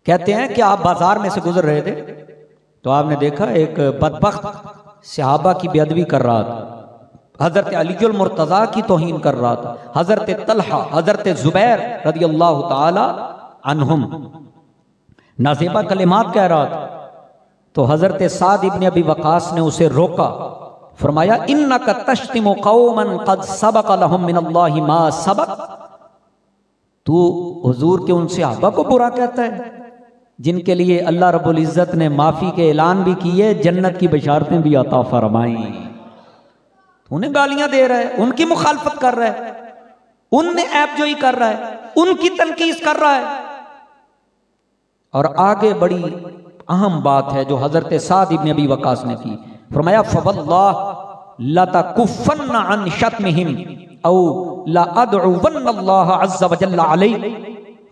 कहते हैं कि आप बाजार में से गुजर रहे थे तो आपने देखा एक बदबख्त सहाबा की बेअदबी कर रहा था, हजरत अलीउल मुर्तज़ा की तौहीन कर रहा था, हजरत तलहा हजरत जुबैर रदियल्लाहु ताला अन्हुम नाज़ेबा कलिमात कह रहा था। तो हजरत साद इब्न अबी वक़ास ने उसे रोका, फरमाया इन्नका तश्तिमु कौमन क़द सबक़ लहुम मिनल्लाहि मा सबक़, तू हुजूर के उन सहाबा को बुरा कहता है जिनके लिए अल्लाह रब्बुल इज़्ज़त ने माफ़ी के ऐलान भी किए, जन्नत की बशारतें भी अता फरमाई। उन्हें गालियां दे रहा है, उनकी मुखालफत कर रहा है, उनने ऐबजोई कर रहा है, उनकी तनकीस कर रहा है। और आगे बड़ी अहम बात है जो हजरत साद इब्न अबी वक़ास ने की, फरमाया फवल्लाह लतकुफ़्फ़न्न अन शत्मिहिम औ लअदउवन्नल्लाह अज़्ज़ व जल्ल अलैहि,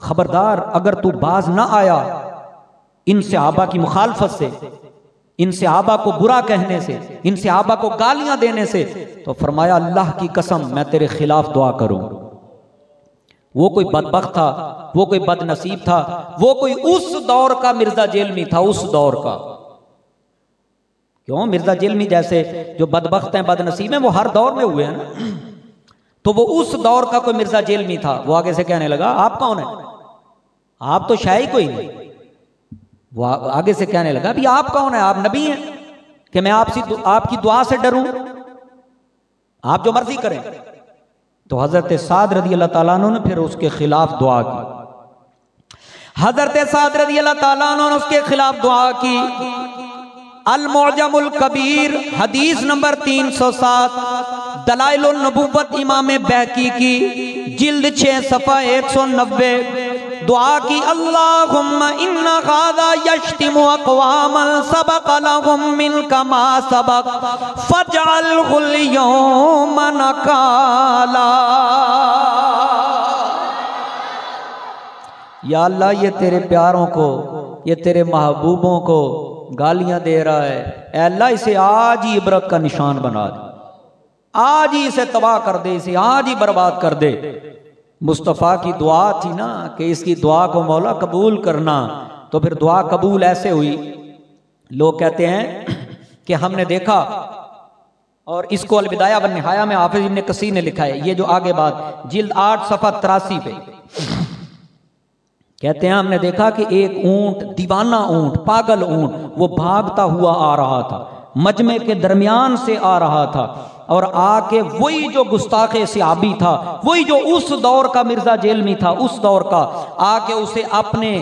खबरदार अगर तू बाज ना आया इन सहाबा की मुखालफत से, इन सहाबा को बुरा कहने से, इन सहाबा को गालियां देने से, तो फरमाया अल्लाह की कसम मैं तेरे खिलाफ दुआ करूं। वो कोई बदबख्त था, वो कोई बदनसीब था, वो कोई उस दौर का मिर्जा जेलमी था, उस दौर का। क्यों, मिर्जा जेलमी जैसे जो बदबख्त हैं, बदनसीब हैं, वो हर दौर में हुए हैं ना। तो वो उस दौर का कोई मिर्जा जेलमी था। वो आगे से कहने लगा आप कौन है, आप तो शाही कोई नहीं। वो आगे से कहने लगा भी आप कौन है, आप नबी हैं कि मैं आपकी दुआ से डरूं, आप जो मर्जी करें। तो हजरत साद रज़ी अल्लाह ताला अन्हु ने फिर उसके खिलाफ दुआ की। हजरत साद रज़ी अल्लाह ताला अन्हु ने उसके खिलाफ दुआ की। अल मुअजमुल कबीर हदीस नंबर 307, दलाइलुन नबुव्वत इमाम बैहकी की जिल्द 6 सफ़ा 190, दुआ की अल्लाहुम्मा इन्ना हाज़ा यश्तिमु अक़वामन सबक़ लहुम मिनका मा सबक़ फजअलहुल यौमा नकाला। या अल्लाह ये तेरे प्यारों को, ये तेरे महबूबों को गालियां दे रहा है, ऐ अल्लाह इसे आज ही इबरत का निशान बना दे, आज ही इसे तबाह कर दे, इसे आज ही बर्बाद कर दे। मुस्तफ़ा की दुआ थी ना कि इसकी दुआ को मौला कबूल करना, तो फिर दुआ कबूल ऐसे हुई। लोग कहते हैं कि हमने देखा, और इसको अलविदाया व निहाया में हाफिज इब्न कसीर ने लिखा है, ये जो आगे बात जिल्द 8 सफ़ा 83 पे कहते हैं हमने देखा कि एक ऊंट, दीवाना ऊंट, पागल ऊंट, वो भागता हुआ आ रहा था, मजमे के दरमियान से आ रहा था, और आके वही जो गुस्ताखे सहाबी था, वही जो उस दौर का मिर्जा जेलमी था, उस दौर का, आके उसे अपने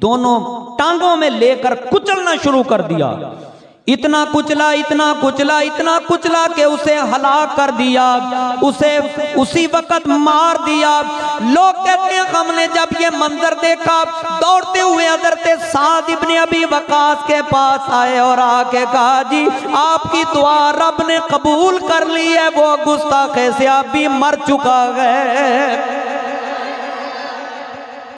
दोनों टांगों में लेकर कुचलना शुरू कर दिया। इतना कुचला, इतना कुचला, इतना कुचला कि उसे हलाक कर दिया, उसे उसी वक्त मार दिया। लोग कहते हैं हमने जब ये मंजर देखा, दौड़ते हुए हजरत साद इब्न अबी वक़ास के पास आए और आके कहा जी आपकी दुआ रब ने कबूल कर ली है, वो गुस्ताखे से आप भी मर चुका है।